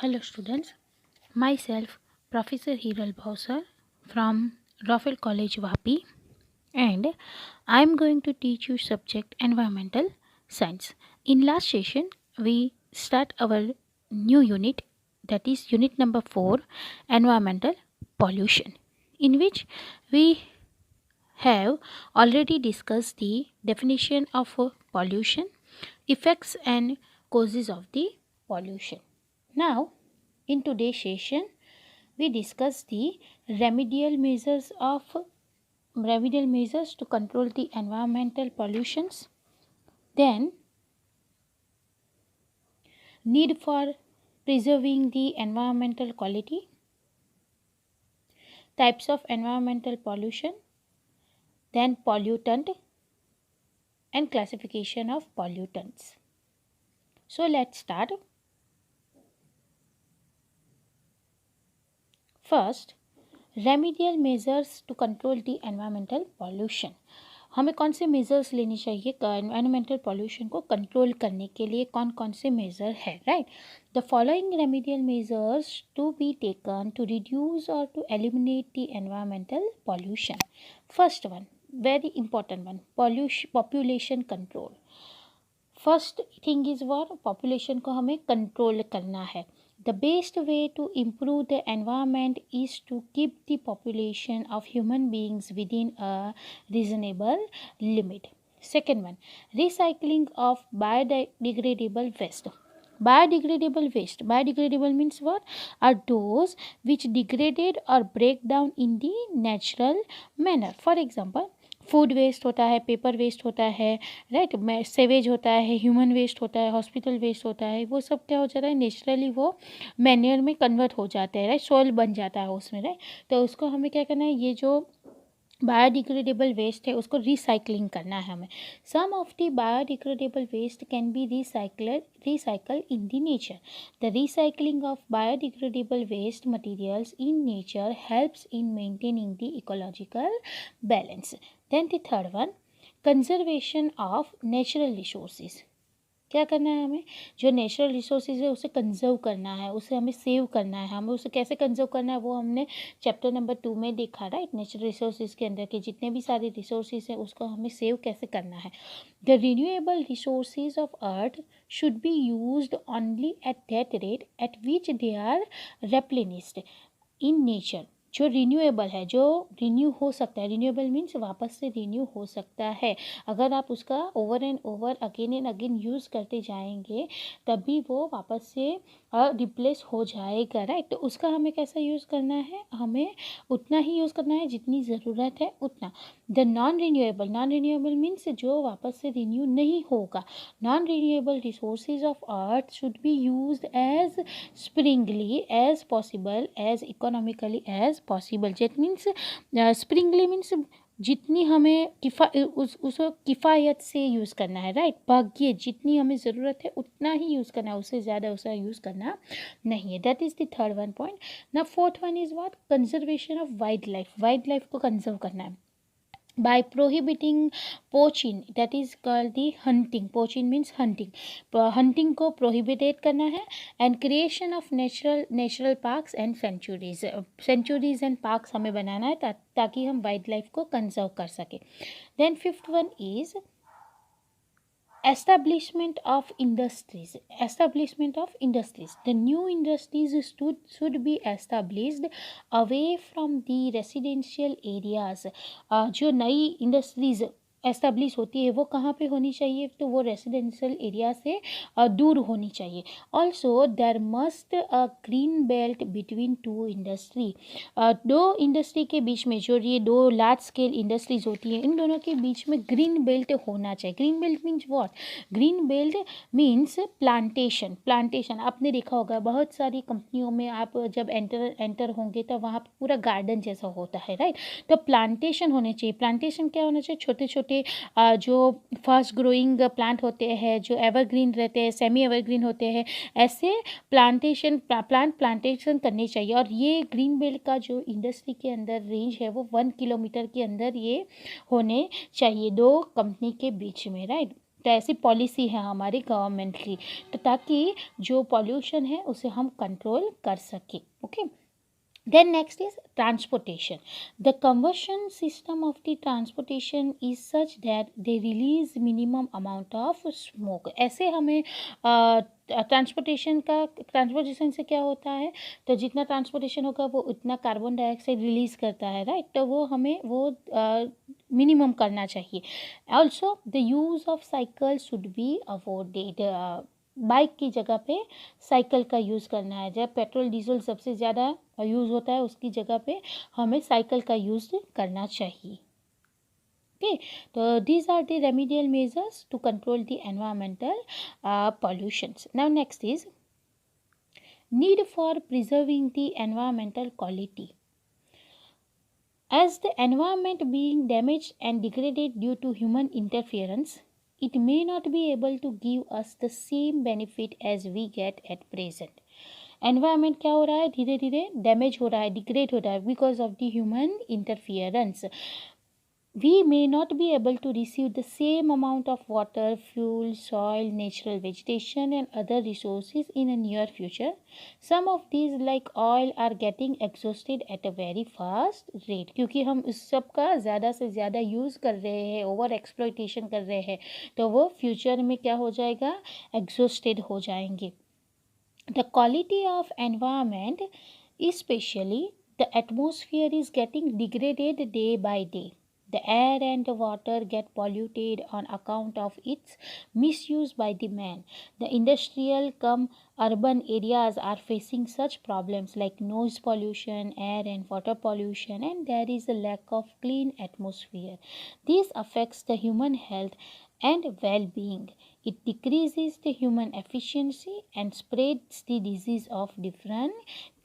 Hello students, myself Professor Hiral Bhausar from Rafael College Vapi, and I am going to teach you subject environmental science. In last session we start our new unit, that is unit number 4, environmental pollution, in which we have already discussed the definition of pollution, effects and causes of the pollution. Now in today's session, we discuss the remedial measures to control the environmental pollutions, then need for preserving the environmental quality, types of environmental pollution, then pollutant and classification of pollutants. So let's start. First, remedial measures to control the environmental pollution. हमें कौन से measures लेने चाहिए environmental pollution को control करने के लिए? कौन कौन से मेजर है? Right, the following remedial measures to be taken to reduce or to eliminate the environmental pollution. First one, very important one, population control. First thing is what, population को हमें कंट्रोल करना है. The best way to improve the environment is to keep the population of human beings within a reasonable limit. Second one, recycling of biodegradable waste. Biodegradable means what? Are those which degraded or break down in the natural manner. For example, food waste होता है, paper waste होता है, right, savage होता है, human waste होता है, hospital waste होता है. वो सब क्या हो जाता है? नेचुरली वो मैन्योर में कन्वर्ट हो जाते हैं, राइट, सॉइल बन जाता है उसमें, राइट. तो उसको हमें क्या करना है? ये जो बायोडिग्रेडेबल वेस्ट है उसको रिसाइकलिंग करना है हमें. Some of the biodegradable waste can be recycle in the nature. The recycling of biodegradable waste materials in nature helps in maintaining the ecological balance. Then the third one, conservation of natural resources. क्या करना है हमें? जो natural resources है उसे conserve करना है, उसे हमें सेव करना है. हमें उसे कैसे कंजर्व करना है वो हमने चैप्टर नंबर 2 में देखा, राइट. नेचुरल रिसोर्सेज के अंदर के जितने भी सारे रिसोर्सेज हैं उसको हमें सेव कैसे करना है. The renewable resources of earth should be used only at that rate at which they are replenished in nature. जो रिन्यूएबल है, जो रिन्यू हो सकता है, रिन्यूएबल मीन्स वापस से रिन्यू हो सकता है. अगर आप उसका over and over again and again use करते जाएंगे तभी वो वापस से रिप्लेस हो जाएगा, राइट. तो उसका हमें कैसा यूज़ करना है? हमें उतना ही यूज़ करना है जितनी ज़रूरत है उतना. द नॉन रिन्यूएबल मीन्स जो वापस से रिन्यू नहीं होगा. Non renewable resources of earth should be used as sparingly as possible, as economically as possible. That means sparingly means जितनी हमें उसको किफ़ायत से यूज़ करना है, राइट. भाग्य जितनी हमें ज़रूरत है उतना ही यूज़ करना है, उससे ज़्यादा उसका यूज़ करना नहीं है. That is the third one point. ना fourth one is what? Conservation of wild life को कंजर्व करना है by prohibiting poaching, that is called the hunting. Poaching means hunting. hunting को prohibited करना है. and creation of natural parks and sanctuaries and parks हमें बनाना है ताकि हम वाइल्ड लाइफ को कंजर्व कर सके. then fifth one is establishment of industries. The new industries should be established away from the residential areas. जो नई इंडस्ट्रीज एस्टेब्लिश होती है वो कहाँ पे होनी चाहिए? तो वो रेसिडेंशियल एरिया से दूर होनी चाहिए. Also there must a green belt between two industry. दो इंडस्ट्री के बीच में, जो ये दो लार्ज स्केल इंडस्ट्रीज होती हैं, इन दोनों के बीच में ग्रीन बेल्ट होना चाहिए. Green belt means what? Green belt means plantation. आपने देखा होगा बहुत सारी कंपनियों में आप जब एंटर होंगे तो वहाँ पर पूरा गार्डन जैसा होता है, राइट. तो प्लांटेशन होने चाहिए. प्लांटेशन क्या होना चाहिए? छोटे छोटे जो फास्ट ग्रोइंग प्लांट होते हैं, जो एवरग्रीन रहते हैं, सेमी एवरग्रीन होते हैं, ऐसे प्लांटेशन करनी चाहिए. और ये ग्रीन बेल्ट का जो इंडस्ट्री के अंदर रेंज है वो 1 किलोमीटर के अंदर ये होने चाहिए दो कंपनी के बीच में, राइट. तो ऐसी पॉलिसी है हमारी गवर्नमेंट की, तो ताकि जो पॉल्यूशन है उसे हम कंट्रोल कर सकें. Okay. Then next is transportation. The combustion system of the transportation is such that they release minimum amount of smoke. ऐसे हमें ट्रांसपोर्टेशन से क्या होता है, तो जितना ट्रांसपोर्टेशन होगा वो उतना कार्बन डाइऑक्साइड रिलीज करता है, राइट. तो वो हमें वो मिनिमम करना चाहिए. Also the use of cycle should be avoided. Bike की जगह पे साइकिल का यूज़ करना है. जब पेट्रोल डीजल सबसे ज़्यादा यूज़ होता है उसकी जगह पे हमें साइकिल का यूज़ करना चाहिए. ओके. तो these are the remedial measures to control the environmental pollutions. Now next is need for preserving the environmental quality. As the environment being damaged and degraded due to human interference, it may not be able to give us the same benefit as we get at present. Environment क्या हो रहा है, धीरे धीरे damage हो रहा है, degrade हो रहा है because of the human interference. We may not be able to receive the same amount of water, fuel, soil, natural vegetation and other resources in a near future. Some of these like oil are getting exhausted at a very fast rate. क्योंकि हम इस सब का ज़्यादा से ज़्यादा use कर रहे हैं, ओवर एक्सप्लॉइटेशन कर रहे हैं, तो वो फ्यूचर में क्या हो जाएगा, एग्जॉस्टेड हो जाएंगे. The quality of environment, especially the atmosphere, is getting degraded day by day. The air and the water get polluted on account of its misuse by the man. The industrial come urban areas are facing such problems like noise pollution, air and water pollution, and there is a lack of clean atmosphere. This affects the human health and well-being. It decreases the human efficiency and spreads the disease of different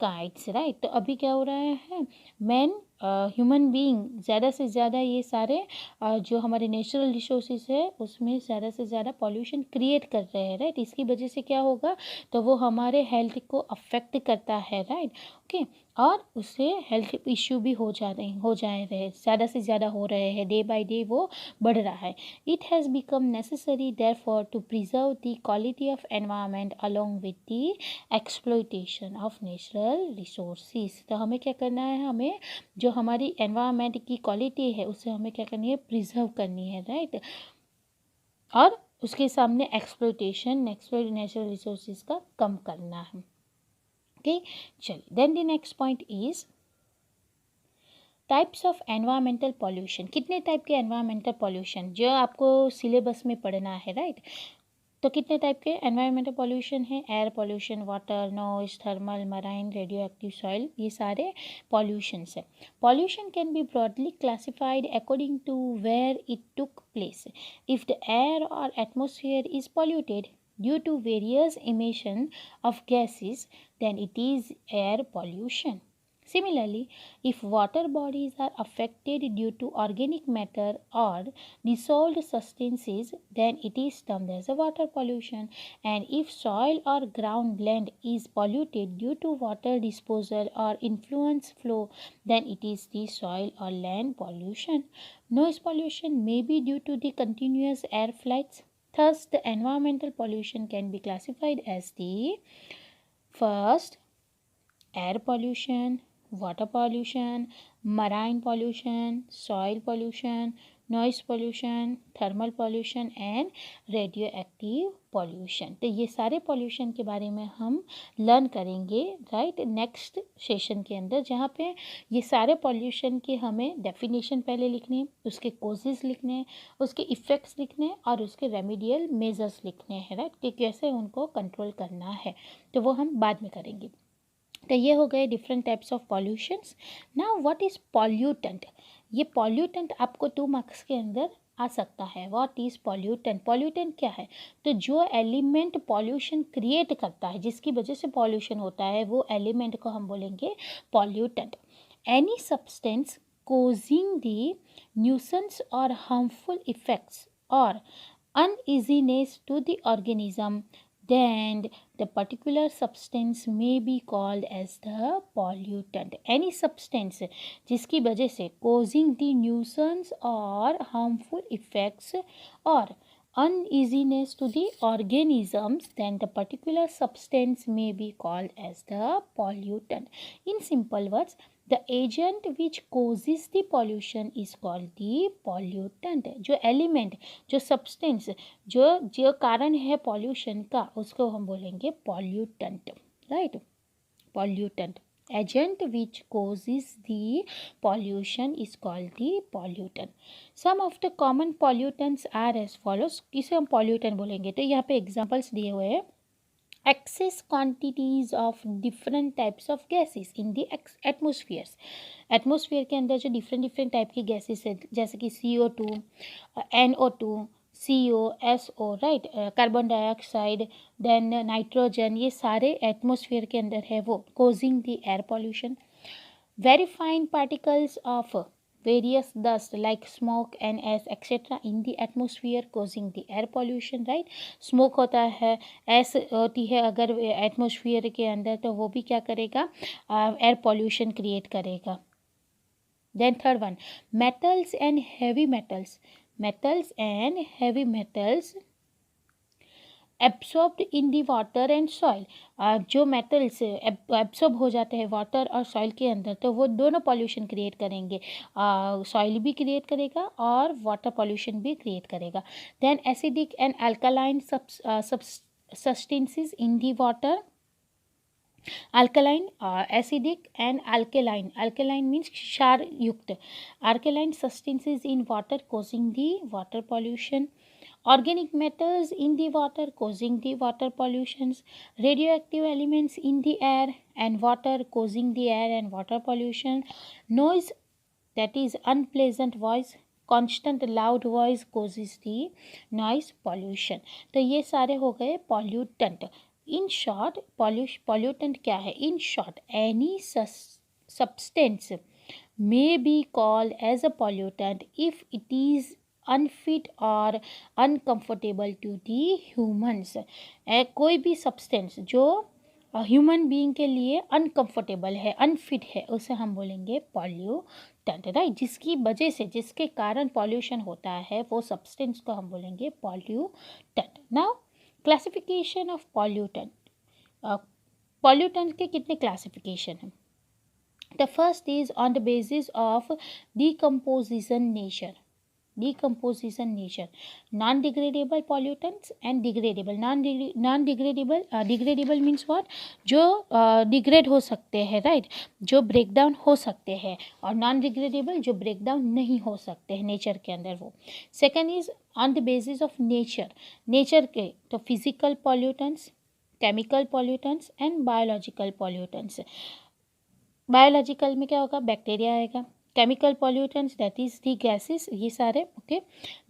kinds, right. तो अभी क्या हो रहा है, man human being ज़्यादा से ज़्यादा ये सारे जो हमारे नेचुरल रिसोर्सेज है उसमें ज़्यादा से ज़्यादा पॉल्यूशन क्रिएट कर रहे हैं, राइट. इसकी वजह से क्या होगा, तो वो हमारे हेल्थ को अफेक्ट करता है, राइट. ओके. और उससे हेल्थ इश्यू भी हो जा रहे ज़्यादा से ज़्यादा हो रहे हैं, डे बाय डे वो बढ़ रहा है. It has become necessary therefore to preserve the quality of environment along with the exploitation of natural resources. तो हमें क्या करना है, हमें जो हमारी एनवायरनमेंट की क्वालिटी है उसे हमें क्या करनी है, प्रिजर्व करनी है, राइट. और उसके सामने एक्सप्लॉइटेशन नेचुरल रिसोर्सेज का कम करना है. ओके. चलिए, then the next point is types of environmental pollution. कितने टाइप के एनवायरमेंटल पॉल्यूशन जो आपको सिलेबस में पढ़ना है, राइट. तो कितने टाइप के एनवायरमेंटल पॉल्यूशन है, air pollution, water, noise, thermal, marine, radioactive soil, ये सारे पॉल्यूशंस है. Pollution can be broadly classified according to where it took place. If the air or atmosphere is polluted due to various emission of gases, then it is air pollution. Similarly, if water bodies are affected due to organic matter or dissolved substances, then it is termed as a water pollution. And if soil or ground land is polluted due to water disposal or influence flow, then it is the soil or land pollution. Noise pollution may be due to the continuous air flights. Thus, the environmental pollution can be classified as the first air pollution, water pollution, marine pollution, soil pollution, noise pollution, thermal pollution and radioactive pollution. तो ये सारे pollution के बारे में हम learn करेंगे, right, next session के अंदर, जहाँ पे ये सारे pollution के हमें डेफिनेशन पहले लिखने, उसके causes लिखने, उसके इफ़ेक्ट्स लिखने और उसके रेमिडियल मेजर्स लिखने हैं, राइट, कि कैसे उनको कंट्रोल करना है. तो वो हम बाद में करेंगे. तो ये हो गए different types of pollutions. Now what is pollutant. ये पॉल्यूटेंट आपको 2 मार्क्स के अंदर आ सकता है. What is pollutant. पॉल्यूटेंट क्या है, तो जो एलिमेंट पॉल्यूशन क्रिएट करता है, जिसकी वजह से पॉल्यूशन होता है, वो एलिमेंट को हम बोलेंगे pollutant. Any substance causing the nuisance or harmful effects or uneasiness to the organism, then the particular substance may be called as the pollutant. Any substance जिसकी वजह से causing the nuisance or harmful effects or uneasiness to the organisms, then the particular substance may be called as the pollutant. In simple words, the agent which causes the pollution is called the pollutant. जो element, जो substance, जो जो कारण है pollution का, उसको हम बोलेंगे pollutant, right? Pollutant. Agent which causes the pollution is called the pollutant. Some of the common pollutants are as follows. किसे हम pollutant बोलेंगे? तो यहाँ पे examples दिए हुए हैं. Excess quantities of different types of gases in the atmospheres. Atmosphere के अंदर जो डिफरेंट टाइप की गैसेस है, जैसे कि CO2, NO2, CO, SO, right, carbon dioxide, then nitrogen, ये सारे एटमोसफियर के अंदर है वो, causing the air pollution. Very fine particles of various dust like smoke and ash etc in the atmosphere causing the air pollution, right? smoke होता है, ash होती है अगर एटमोसफियर के अंदर, तो वो भी क्या करेगा, एयर पॉल्यूशन क्रिएट करेगा. Then third one, metals and heavy metals. Metals and heavy metals absorbed in the water and soil. जो मेटल्स एब्सॉर्ब हो जाते हैं वाटर और सॉइल के अंदर, तो वो दोनों पॉल्यूशन क्रिएट करेंगे. सॉइल भी क्रिएट करेगा और वाटर पॉल्यूशन भी क्रिएट करेगा. Then acidic and alkaline substances in the water. Alkaline, acidic and alkaline. Alkaline means क्षार युक्त. Alkaline substances in water causing the water pollution. Organic matters in the water causing the water pollutions. Radioactive elements in the air and water causing the air and water pollution. Noise, that is unpleasant voice, constant loud voice causes the noise pollution. तो ये सारे हो गए pollutant. In short, pollutant क्या है? In short, any substance may be called as a pollutant if it is unfit or uncomfortable to the humans. कोई भी substance जो ह्यूमन बीइंग के लिए अनकंफर्टेबल है, अनफिट है, उसे हम बोलेंगे पॉल्यूटेंट, राइट? जिसकी वजह से, जिसके कारण पॉल्यूशन होता है, वो सब्सटेंस को हम बोलेंगे pollutant. Now classification of pollutant. Pollutant के कितने क्लासिफिकेशन हैं? The first is on the basis of decomposition nature. Decomposition nature. Non-degradable pollutants and degradable. Non-degradable, degradable means what? जो डिग्रेड हो सकते हैं, राइट, जो ब्रेक डाउन हो सकते हैं, और नॉन डिग्रेडेबल जो ब्रेक डाउन नहीं हो सकते हैं नेचर के अंदर, वो. Second is on the basis of nature. Nature के तो physical pollutants, chemical pollutants and biological pollutants. Biological में क्या होगा? बैक्टीरिया आएगा. Chemical pollutants that is the gases, ये सारे, okay.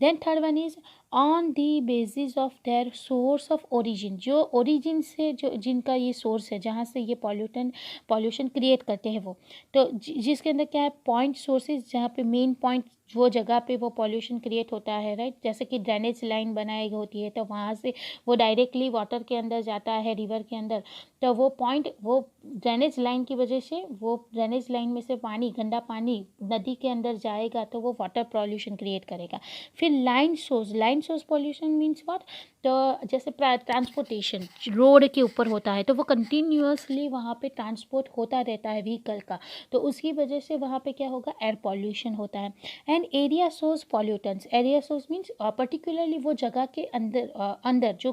Then third one is on the basis of their source of origin. जो origin से, जो जिनका ये सोर्स है, जहाँ से ये पॉल्यूशन क्रिएट करते हैं वो, तो जिसके अंदर क्या है, पॉइंट सोर्सेज, जहाँ पे मेन पॉइंट, वो जगह पे वो पॉल्यूशन क्रिएट होता है, राइट. जैसे कि ड्रेनेज लाइन बनाई होती है, तो वहाँ से वो डायरेक्टली वाटर के अंदर जाता है, रिवर के अंदर, तो वो पॉइंट, वो ड्रेनेज लाइन की वजह से, वो ड्रेनेज लाइन में से पानी, गंदा पानी नदी के अंदर जाएगा, तो वो वाटर पॉल्यूशन क्रिएट करेगा. फिर line source pollution means what? तो जैसे ट्रांसपोर्टेशन रोड के ऊपर होता है, तो वो कंटिन्यूअसली वहाँ पे ट्रांसपोर्ट होता रहता है व्हीकल का, तो उसकी वजह से वहाँ पे क्या होगा? एयर पॉल्यूशन होता है. And area source pollutants. Area source means particularly वो जगह के अंदर जो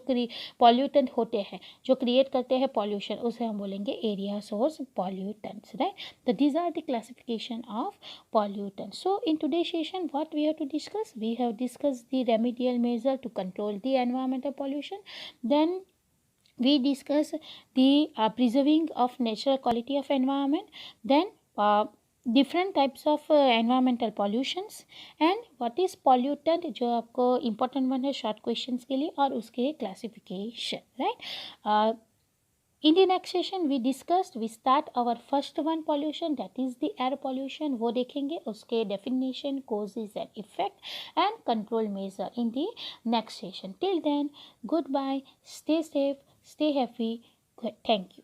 पॉल्यूटेंट होते हैं, जो क्रिएट करते हैं पॉल्यूशन, उसे हम बोलेंगे एरिया सोर्स पॉल्यूटेंट्स, राइट. तो these are the classification of pollutants. So in today's session, what we have to discuss? We have discussed the remedial measure to control the environmental pollution. Then we discuss the preserving of natural quality of environment. Then different types of environmental pollutions and what is pollutant, जो आपको important one है short questions के लिए, और उसके classification, right. In the next session we discussed, we start our first one pollution, that is the air pollution. वो देखेंगे, उसके definition, causes and effect and control measure in the next session. Till then, goodbye, stay safe, stay happy. Thank you.